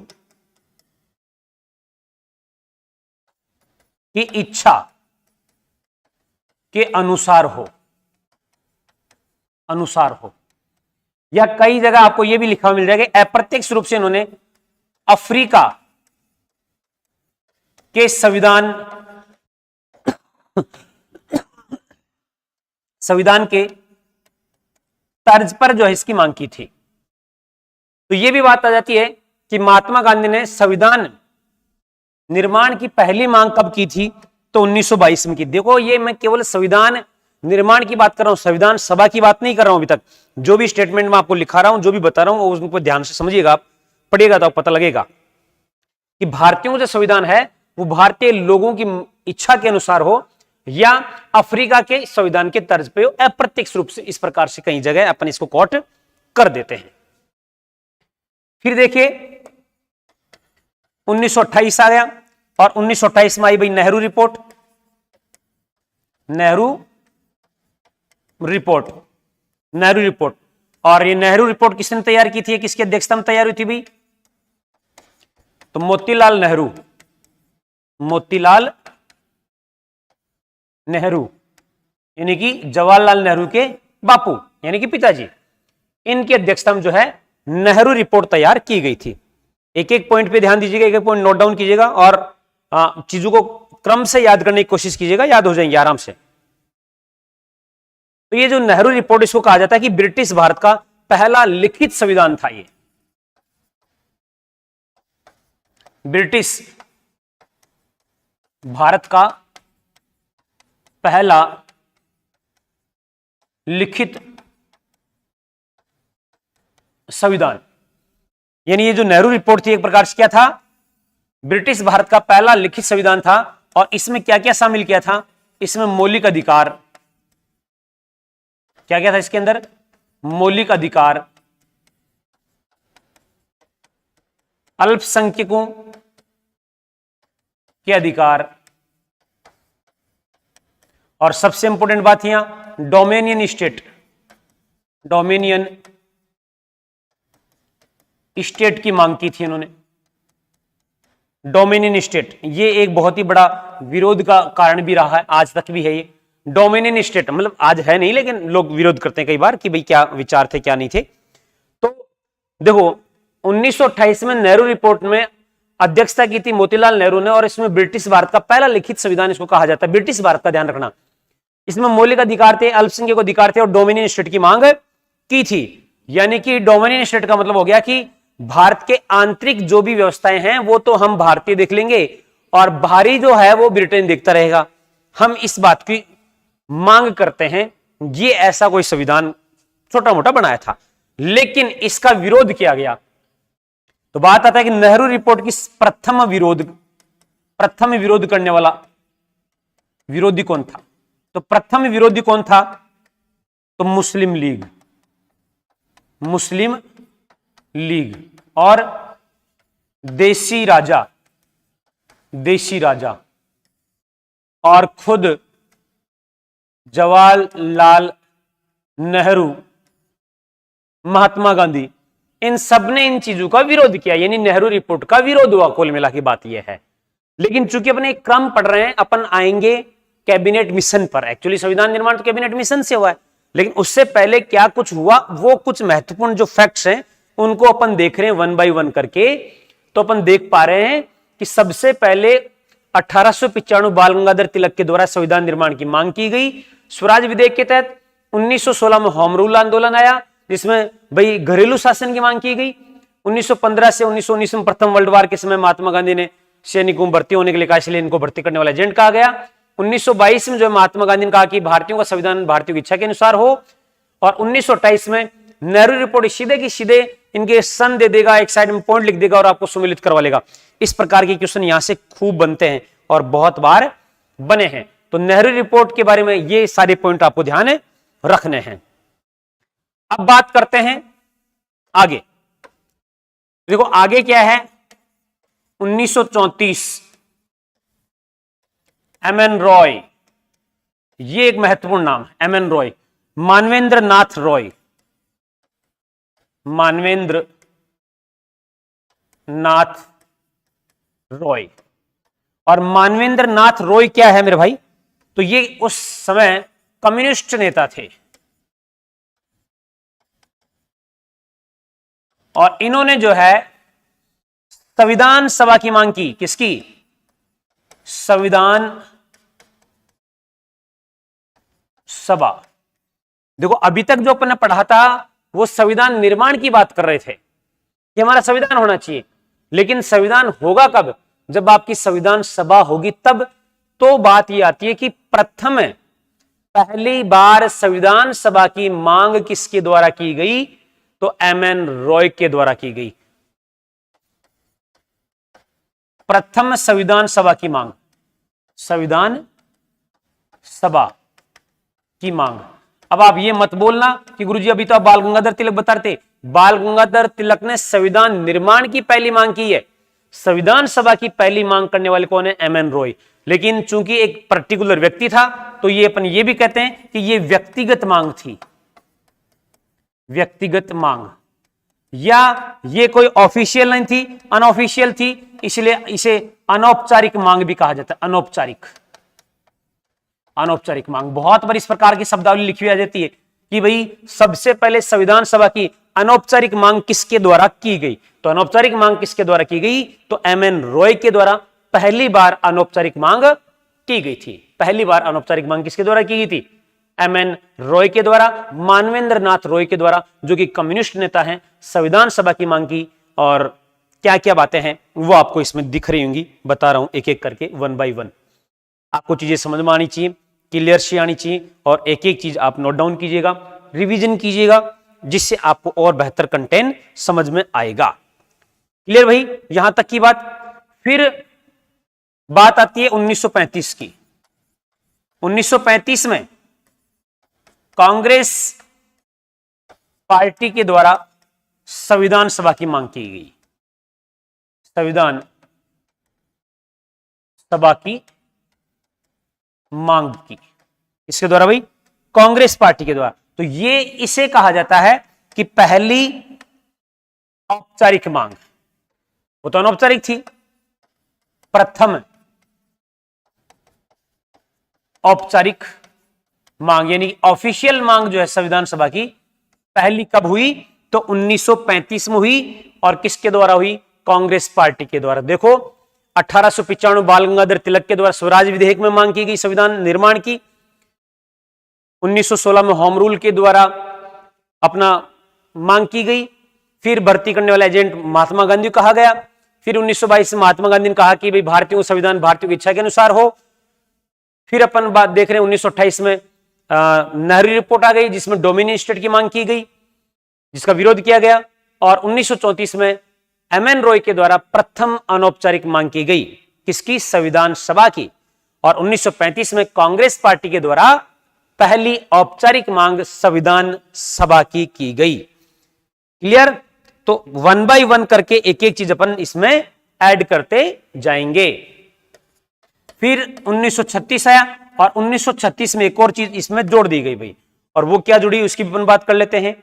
की इच्छा के अनुसार हो, या कई जगह आपको यह भी लिखा मिल जाएगा, अप्रत्यक्ष रूप से इन्होंने अफ्रीका के संविधान के तर्ज पर जो है इसकी मांग की थी। तो यह भी बात आ जाती है कि महात्मा गांधी ने संविधान निर्माण की पहली मांग कब की थी, तो 1922 में की। देखो, ये मैं केवल संविधान निर्माण की बात कर रहा हूं, संविधान सभा की बात नहीं कर रहा हूं अभी तक। जो भी स्टेटमेंट मैं आपको लिखा रहा हूं, जो भी बता रहा हूं, उसको ध्यान से समझिएगा, आप पढ़िएगा तो पता लगेगा कि भारतीयों का जो संविधान है वो भारतीय लोगों की इच्छा के अनुसार हो, या अफ्रीका के संविधान के तर्ज पे हो। अप्रत्यक्ष रूप से इस प्रकार से कई जगह अपन इसको कोट कर देते हैं। फिर देखिए 1928 आ गया, और 1928 में आई भाई नेहरू रिपोर्ट। और ये नेहरू रिपोर्ट किसने तैयार की थी, किसकी अध्यक्षता में तैयार हुई थी भाई, तो मोतीलाल नेहरू, यानी कि जवाहरलाल नेहरू के बापू, यानी कि पिताजी, इनकी अध्यक्षता में जो है नेहरू रिपोर्ट तैयार की गई थी। एक एक पॉइंट पे ध्यान दीजिएगा, एक एक पॉइंट नोट डाउन कीजिएगा, और चीजों को क्रम से याद करने की कोशिश कीजिएगा, याद हो जाएंगे आराम से। तो ये जो नेहरू रिपोर्ट, इसको कहा जाता है कि ब्रिटिश भारत का पहला लिखित संविधान था। ये ब्रिटिश भारत का पहला लिखित संविधान, यानी ये जो नेहरू रिपोर्ट थी एक प्रकार से क्या था, ब्रिटिश भारत का पहला लिखित संविधान था। और इसमें क्या क्या शामिल किया था, इसमें मौलिक अधिकार, क्या क्या था इसके अंदर, मौलिक अधिकार, अल्पसंख्यकों के अधिकार, और सबसे इंपॉर्टेंट बात यहां डोमेनियन स्टेट, डोमेनियन स्टेट की मांग की थी इन्होंने। डोमेनियन स्टेट ये एक बहुत ही बड़ा विरोध का कारण भी रहा है, आज तक भी है ये डोमेनियन स्टेट, मतलब आज है नहीं लेकिन लोग विरोध करते हैं कई बार कि भाई क्या विचार थे क्या नहीं थे। तो देखो 1928 में नेहरू रिपोर्ट में अध्यक्षता की थी मोतीलाल नेहरू ने, और इसमें ब्रिटिश भारत का पहला लिखित संविधान इसको कहा जाता है। ब्रिटिश भारत का ध्यान रखना, इसमें मौलिक अधिकार थे, अल्पसंख्यक अधिकार थे और डोमिनियन स्टेट की मांग की थी। यानी कि डोमिनियन स्टेट का मतलब हो गया कि भारत के आंतरिक जो भी व्यवस्थाएं हैं वो तो हम भारतीय देख लेंगे और बाहरी जो है वो ब्रिटेन देखता रहेगा। हम इस बात की मांग करते हैं, ये ऐसा कोई संविधान छोटा मोटा बनाया था, लेकिन इसका विरोध किया गया। तो बात आता है कि नेहरू रिपोर्ट की प्रथम विरोध करने वाला विरोधी कौन था। तो प्रथम विरोधी कौन था, तो मुस्लिम लीग, मुस्लिम लीग और देशी राजा, देशी राजा और खुद जवाहरलाल नेहरू, महात्मा गांधी, इन सब ने इन चीजों का विरोध किया। यानी नेहरू रिपोर्ट का विरोध हुआ। कुल मिला की बात यह है। लेकिन चूंकि अपने एक क्रम पढ़ रहे हैं, अपन आएंगे कैबिनेट मिशन पर। एक्चुअली संविधान निर्माण तो कैबिनेट मिशन से हुआ है, लेकिन उससे पहले क्या कुछ हुआ, वो कुछ महत्वपूर्ण जो फैक्ट्स हैं उनको अपन देख रहे हैं वन बाय वन करके। तो अपन देख पा रहे हैं कि सबसे पहले 1895 बाल गंगाधर तिलक के द्वारा संविधान निर्माण की मांग की गई। स्वराज विधेयक के तहत 1916 में होम रूल आंदोलन आया, जिसमें भाई घरेलू शासन की मांग की गई। 1915 से 1919 में प्रथम वर्ल्ड वार के समय महात्मा गांधी ने सैनिकों में भर्ती होने के लिए कहा, इसलिए इनको भर्ती करने वाला एजेंट कहा गया। 1922 में जो महात्मा गांधी ने कहा कि भारतीयों का संविधान भारतीयों की इच्छा के अनुसार हो। और 1928 में नेहरू रिपोर्ट सीधे की सीधे इनके सन दे देगा, एक साइड में पॉइंट लिख देगा और आपको सम्मिलित करवा लेगा। इस प्रकार के क्वेश्चन यहां से खूब बनते हैं और बहुत बार बने हैं। तो नेहरू रिपोर्ट के बारे में ये सारे पॉइंट आपको ध्यान रखने हैं। अब बात करते हैं आगे। देखो आगे क्या है, 1934 एम.एन. रॉय, ये एक महत्वपूर्ण नाम है। एम.एन. रॉय, मानवेंद्र नाथ रॉय, मानवेंद्र नाथ रॉय। और मानवेंद्र नाथ रॉय क्या है मेरे भाई, तो ये उस समय कम्युनिस्ट नेता थे और इन्होंने जो है संविधान सभा की मांग की। किसकी, संविधान सभा। देखो अभी तक जो अपन ने पढ़ा था वो संविधान निर्माण की बात कर रहे थे कि हमारा संविधान होना चाहिए, लेकिन संविधान होगा कब, जब आपकी संविधान सभा होगी तब। तो बात यह आती है कि प्रथम पहली बार संविधान सभा की मांग किसके द्वारा की गई, तो एम.एन. रॉय के द्वारा की गई। प्रथम संविधान सभा की मांग, संविधान सभा की मांग। अब आप ये मत बोलना कि गुरुजी अभी तो आप बाल गंगाधर तिलक बता रहे थे। बाल गंगाधर तिलक ने संविधान निर्माण की पहली मांग की है। संविधान सभा की पहली मांग करने वाले कौन है, एम.एन. रॉय। लेकिन चूंकि एक पर्टिकुलर व्यक्ति था तो ये अपन ये भी कहते हैं कि ये व्यक्तिगत मांग थी, व्यक्तिगत मांग, या ये कोई ऑफिशियल नहीं थी, अनऑफिशियल थी, इसलिए इसे अनौपचारिक मांग भी कहा जाता है। अनौपचारिक, अनौपचारिक मांग। बहुत बार इस प्रकार की शब्दावली लिखी आ जाती है कि भाई सबसे पहले संविधान सभा की अनौपचारिक मांग किसके द्वारा की गई, तो अनौपचारिक मांग किसके द्वारा की गई, तो एम.एन. रॉय के द्वारा पहली बार अनौपचारिक मांग की गई थी। पहली बार अनौपचारिक मांग किसके द्वारा की गई थी, MN रॉय के द्वारा, मानवेंद्र नाथ रॉय के द्वारा, जो कि कम्युनिस्ट नेता हैं, संविधान सभा की मांग की। और क्या क्या बातें हैं वो आपको इसमें दिख रही होंगी, बता रहा हूं एक एक करके, 1 by 1। आपको चीजें समझ में आनी चाहिए, क्लियर सी आनी चाहिए, और एक एक चीज आप नोट डाउन कीजिएगा, रिवीजन कीजिएगा, जिससे आपको और बेहतर कंटेंट समझ में आएगा। क्लियर भाई, यहां तक की बात। फिर बात आती है 1935 की। 1935 में कांग्रेस पार्टी के द्वारा संविधान सभा की मांग की गई। संविधान सभा की मांग की इसके द्वारा भाई, कांग्रेस पार्टी के द्वारा। तो ये इसे कहा जाता है कि पहली औपचारिक मांग। वो तो अनौपचारिक थी, प्रथम औपचारिक मांग, यानी ऑफिशियल मांग जो है संविधान सभा की, पहली कब हुई? तो 1935 में हुई। और किसके द्वारा हुई? कांग्रेस पार्टी के द्वारा। देखो 1895 बाल गंगाधर तिलक के द्वारा स्वराज विधेयक में मांग की गई संविधान निर्माण की। 1916 में होम रूल के द्वारा अपना मांग की गई। फिर भर्ती करने वाला एजेंट महात्मा गांधी को कहा गया। फिर 1922 में महात्मा गांधी ने कहा कि भाई भारतीयों को संविधान भारतीयों की इच्छा के अनुसार हो। फिर अपन बात देख रहे हैं 1928 में नेहरू रिपोर्ट आ गई, जिसमें डोमिनियन स्टेट की मांग की गई, जिसका विरोध किया गया। और 1934 में MN रॉय के द्वारा प्रथम अनौपचारिक मांग की गई, किसकी? संविधान सभा की। और 1935 में कांग्रेस पार्टी के द्वारा पहली औपचारिक मांग संविधान सभा की गई। क्लियर? तो 1 by 1 करके एक एक चीज अपन इसमें ऐड करते जाएंगे। फिर 1936 आया, और 1936 में एक और चीज इसमें जोड़ दी गई भाई, और वो क्या जुड़ी उसकी भी अपन बात कर लेते हैं।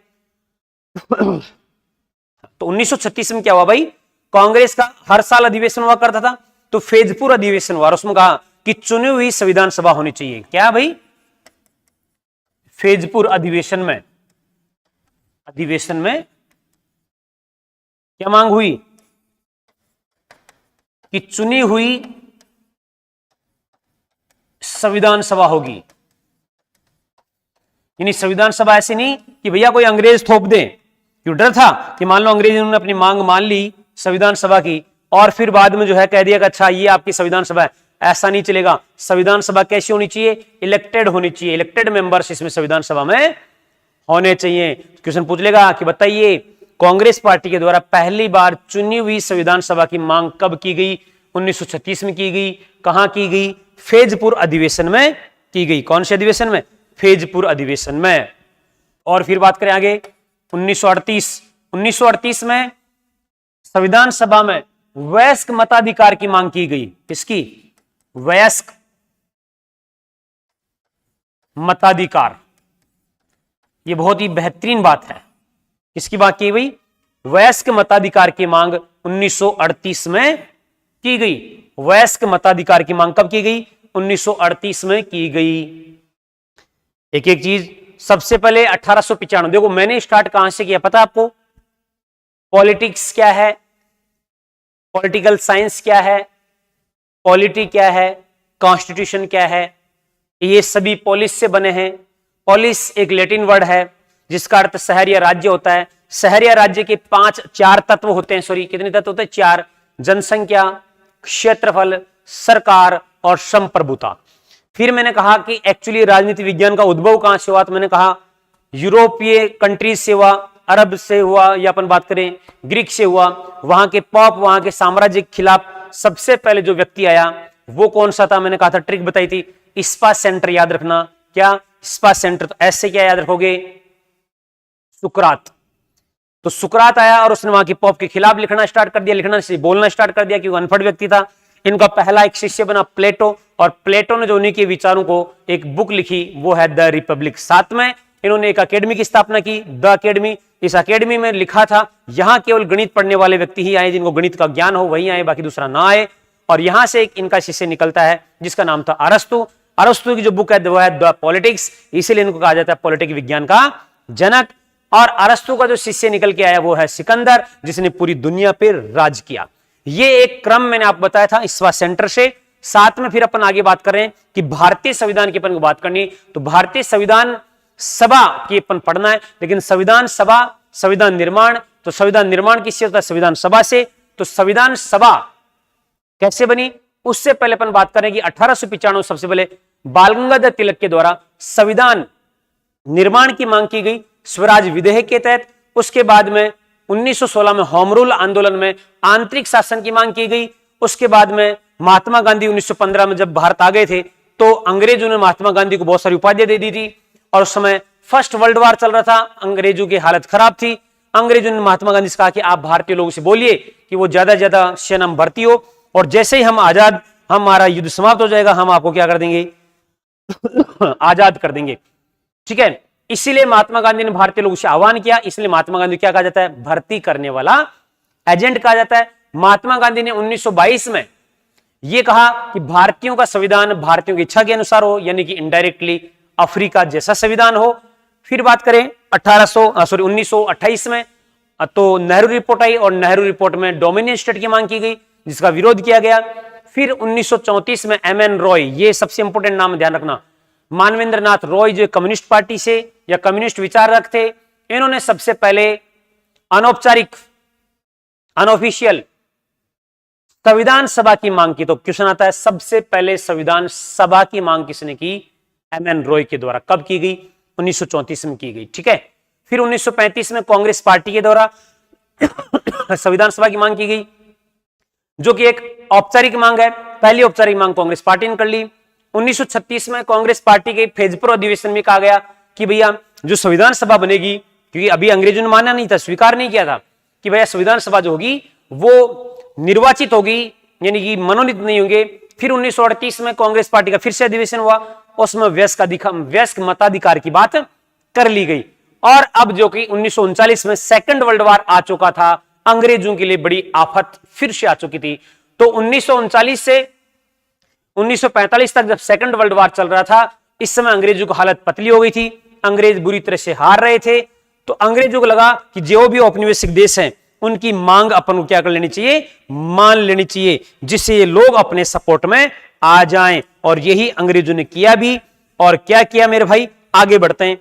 तो 1936 में क्या हुआ भाई? कांग्रेस का हर साल अधिवेशन हुआ करता था, तो फैजपुर अधिवेशन हुआ, और उसमें कहा कि चुनी हुई संविधान सभा होनी चाहिए। क्या भाई? फैजपुर अधिवेशन में क्या मांग हुई? कि चुनी हुई संविधान सभा होगी। यानी संविधान सभा ऐसे नहीं कि भैया कोई अंग्रेज थोप दे, क्यों डर था कि मान लो अंग्रेज ने अपनी मांग मान ली संविधान सभा की, और फिर बाद में जो है कह दिया कि अच्छा ये आपकी संविधान सभा है। ऐसा नहीं चलेगा। संविधान सभा कैसी होनी चाहिए? इलेक्टेड होनी चाहिए। इलेक्टेड मेंबर्स इसमें संविधान सभा में होने चाहिए। क्वेश्चन पूछ लेगा कि बताइए कांग्रेस पार्टी के द्वारा पहली बार चुनी हुई संविधान सभा की मांग कब की गई? 1936 में की गई। कहां की गई? फैजपुर अधिवेशन में की गई। कौन से अधिवेशन में? फैजपुर अधिवेशन में। और फिर बात करें आगे 1938 में संविधान सभा में वयस्क मताधिकार की मांग की गई। किसकी? वयस्क मताधिकार। यह बहुत ही बेहतरीन बात है। किसकी बात की गई? वयस्क मताधिकार की मांग 1938 में की गई। वयस्क मताधिकार की मांग कब की गई? 1938 में की गई। एक एक चीज। सबसे पहले 1895, देखो मैंने स्टार्ट कहां से किया पता आपको? पॉलिटिक्स क्या है, पॉलिटिकल साइंस क्या है, पॉलिटी क्या है, कॉन्स्टिट्यूशन क्या है, ये सभी पॉलिस से बने हैं। पॉलिस एक लैटिन वर्ड है जिसका अर्थ शहर या राज्य होता है। शहर या राज्य के चार तत्व होते हैं। सॉरी, कितने तत्व होते हैं? 4। जनसंख्या, क्षेत्रफल, सरकार और संप्रभुता। फिर मैंने कहा कि एक्चुअली राजनीति विज्ञान का उद्भव कहां से हुआ? तो मैंने कहा यूरोपीय कंट्रीज से हुआ, अरब से हुआ, या अपन बात करें ग्रीक से हुआ। वहां के पॉप, वहां के साम्राज्य के खिलाफ सबसे पहले जो व्यक्ति आया वो कौन सा था? मैंने कहा था, ट्रिक बताई थी, स्पा सेंटर। याद रखना। क्या? Spa centre. तो ऐसे क्या याद रखोगे? सुकरात। तो सुकरात आया और उसने वहां के पॉप के खिलाफ लिखना स्टार्ट कर दिया, लिखना से बोलना स्टार्ट कर दिया, क्योंकि अनपढ़ व्यक्ति था। इनका पहला एक शिष्य बना प्लेटो, और प्लेटो ने जो उन्हीं के विचारों को एक बुक लिखी वो है द रिपब्लिक। साथ में इन्होंने एक अकेडमी की स्थापना की, द अकेडमी। इस अकेडमी में लिखा था यहां केवल गणित पढ़ने वाले व्यक्ति ही आए, जिनको गणित का ज्ञान हो वही आए, बाकी दूसरा ना आए। और यहां से एक इनका शिष्य निकलता है जिसका नाम था अरस्तु। अरस्तु की जो बुक है वो है द पॉलिटिक्स, इसीलिए इनको कहा जाता है पॉलिटिक विज्ञान का जनक। और अरस्तु का जो शिष्य निकल के आया वो है सिकंदर, जिसने पूरी दुनिया पर राज किया। ये एक क्रम मैंने आपको बताया था स्पा सेंटर से, साथ में फिर अपन आगे बात कर रहे हैं कि भारतीय संविधान की अपन को बात करनी है, तो भारतीय संविधान सभा की अपन पढ़ना है। लेकिन संविधान सभा, संविधान निर्माण, तो संविधान निर्माण किससे होता है? संविधान सभा से। तो संविधान सभा कैसे बनी, उससे पहले अपन बात करें कि 1895 सबसे पहले बाल गंगाधर तिलक के द्वारा संविधान निर्माण की मांग की गई स्वराज विधेयक के तहत। उसके बाद में 1916 में होम रूल आंदोलन में आंतरिक शासन की मांग की गई। उसके बाद में महात्मा गांधी 1915 में जब भारत आ गए थे तो अंग्रेजों ने महात्मा गांधी को बहुत सारी उपाधियां दे दी थी, और उस समय फर्स्ट वर्ल्ड वॉर चल रहा था, अंग्रेजों की हालत खराब थी। अंग्रेजों ने महात्मा गांधी से कहा कि आप भारतीय लोगों से बोलिए कि वो ज्यादा से ज्यादा सेना में भर्ती हो, और जैसे ही हम आजाद, हमारा युद्ध समाप्त हो जाएगा, हम आपको क्या कर देंगे? आजाद कर देंगे। ठीक है, इसीलिए महात्मा गांधी ने भारतीय लोगों से आह्वान किया। इसलिए महात्मा गांधी क्या कहा जाता है? भर्ती करने वाला एजेंट कहा जाता है। महात्मा गांधी ने 1922 में यह कहा कि भारतीयों का संविधान भारतीयों की इच्छा के अनुसार हो, यानी कि इनडायरेक्टली अफ्रीका जैसा संविधान हो। फिर बात करें 1928 में तो नेहरू रिपोर्ट आई, और नेहरू रिपोर्ट में डोमिनियन स्टेट की मांग की गई जिसका विरोध किया गया। फिर 1934 में एमएन रॉय, ये सबसे इंपोर्टेंट नाम ध्यान रखना, मानवेंद्र नाथ रॉय जो कम्युनिस्ट पार्टी से या कम्युनिस्ट विचारक थे, इन्होंने सबसे पहले अनौपचारिक अनऑफिशियल संविधान सभा की मांग की। तो क्वेश्चन आता है सबसे पहले संविधान सभा की मांग किसने की? एमएन रॉय के द्वारा। कब की गई? 1934 में की गई। ठीक है, फिर 1935 में कांग्रेस पार्टी के द्वारा संविधान सभा की मांग की गई, जो कि एक औपचारिक मांग है। पहली औपचारिक मांग कांग्रेस पार्टी ने कर ली। 1936 में कांग्रेस पार्टी के फेजपुर अधिवेशन में कहा गया कि भैया जो संविधान सभा बनेगी, क्योंकि अभी अंग्रेजों ने माना नहीं था, स्वीकार नहीं किया था कि भैया संविधान सभा जो होगी वो निर्वाचित होगी, यानी कि मनोनीत नहीं होंगे। फिर 1938 में कांग्रेस पार्टी का फिर से अधिवेशन हुआ, उसमें वयस्क मताधिकार की बात कर ली गई। और अब जो कि 1939 में सेकंड वर्ल्ड वॉर आ चुका था, अंग्रेजों के लिए बड़ी आफत फिर से आ चुकी थी। तो 1939 से 1945 तक जब सेकंड वर्ल्ड वॉर चल रहा था, इस समय अंग्रेजों की हालत पतली हो गई थी, अंग्रेज बुरी तरह से हार रहे थे। तो अंग्रेजों को लगा कि जो भी औपनिवेशिक देश हैं उनकी मांग अपन को क्या कर लेनी चाहिए? मान लेनी चाहिए, जिससे ये लोग अपने सपोर्ट में आ जाएं। और यही अंग्रेजों ने किया भी। और क्या किया मेरे भाई? आगे बढ़ते हैं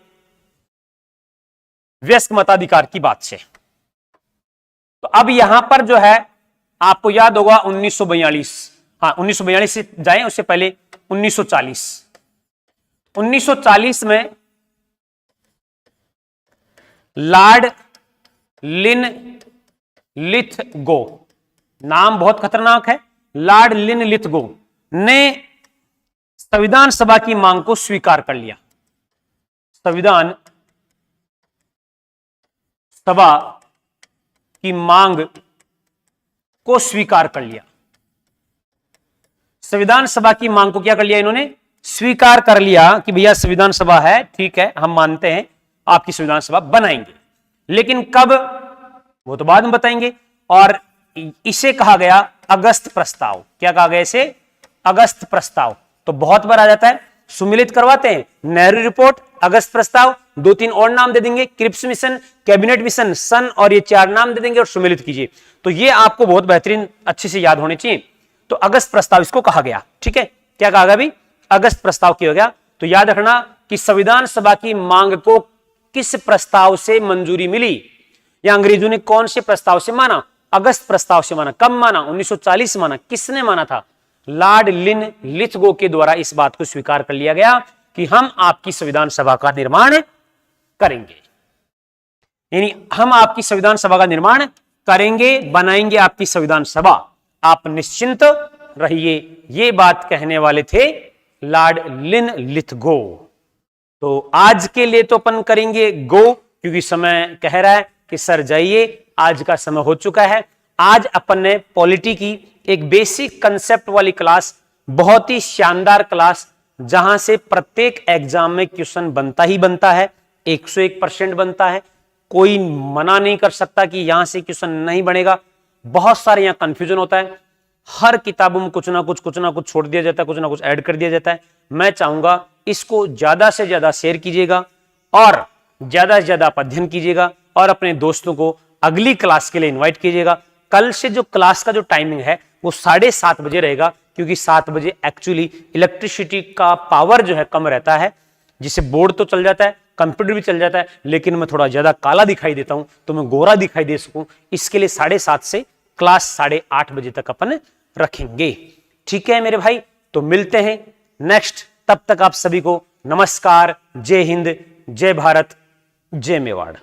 वयस्क मताधिकार की बात से। तो अब यहां पर जो है आपको याद होगा 1942, हाँ 1942 से जाएं, उससे पहले 1940 में लॉर्ड लिनलिथगो, नाम बहुत खतरनाक है, लॉर्ड लिनलिथगो ने संविधान सभा की मांग को स्वीकार कर लिया। संविधान सभा की मांग को स्वीकार कर लिया। संविधान सभा की मांग को क्या कर लिया? इन्होंने स्वीकार कर लिया कि भैया संविधान सभा है, ठीक है, हम मानते हैं आपकी संविधान सभा बनाएंगे। लेकिन कब, वो तो बाद में बताएंगे। और इसे कहा गया अगस्त प्रस्ताव। क्या कहा गया इसे? अगस्त प्रस्ताव। तो बहुत बार आ जाता है, सुमिलित करवाते हैं, नेहरू रिपोर्ट, अगस्त प्रस्ताव, 2-3 और नाम दे देंगे, क्रिप्स मिशन, कैबिनेट मिशन, सन, और ये 4 नाम दे देंगे और सुमिलित कीजिए। तो ये आपको बहुत बेहतरीन अच्छे से याद होने चाहिए। तो अगस्त प्रस्ताव इसको कहा गया। ठीक है, क्या कहा गया भाई? अगस्त प्रस्ताव किया गया। तो याद रखना कि संविधान सभा की मांग को किस प्रस्ताव से मंजूरी मिली, या अंग्रेजों ने कौन से प्रस्ताव से माना? अगस्त प्रस्ताव से माना। कब माना? 1940 माना। किसने माना था? लॉर्ड लिनलिथगो के द्वारा इस बात को स्वीकार कर लिया गया कि हम आपकी संविधान सभा का निर्माण करेंगे, यानी हम आपकी संविधान सभा का निर्माण करेंगे, बनाएंगे आपकी संविधान सभा, आप निश्चिंत रहिए। ये बात कहने वाले थे लॉर्ड लिनलिथगो। तो आज के लिए तो अपन करेंगे गो, क्योंकि समय कह रहा है कि सर जाइए, आज का समय हो चुका है। आज अपन ने पॉलिटी की एक बेसिक कंसेप्ट वाली क्लास, बहुत ही शानदार क्लास, जहां से प्रत्येक एग्जाम में क्वेश्चन बनता ही बनता है, 101% बनता है। कोई मना नहीं कर सकता कि यहां से क्वेश्चन नहीं बनेगा। बहुत सारे यहां कंफ्यूजन होता है, हर किताबों में कुछ ना कुछ छोड़ दिया जाता है, कुछ ना कुछ ऐड कर दिया जाता है। मैं चाहूंगा इसको ज्यादा से ज्यादा शेयर कीजिएगा और ज्यादा से ज्यादा आप अध्ययन कीजिएगा, और अपने दोस्तों को अगली क्लास के लिए इन्वाइट कीजिएगा। कल से जो क्लास का जो टाइमिंग है वो 7:30 बजे रहेगा, क्योंकि 7 बजे एक्चुअली इलेक्ट्रिसिटी का पावर जो है कम रहता है, जिससे बोर्ड तो चल जाता है, कंप्यूटर भी चल जाता है, लेकिन मैं थोड़ा ज्यादा काला दिखाई देता हूं, तो मैं गोरा दिखाई दे सकूं, इसके लिए 7:30 से क्लास 8:30 बजे तक अपन रखेंगे। ठीक है मेरे भाई, तो मिलते हैं नेक्स्ट। तब तक आप सभी को नमस्कार, जय हिंद, जय भारत, जय मेवाड़।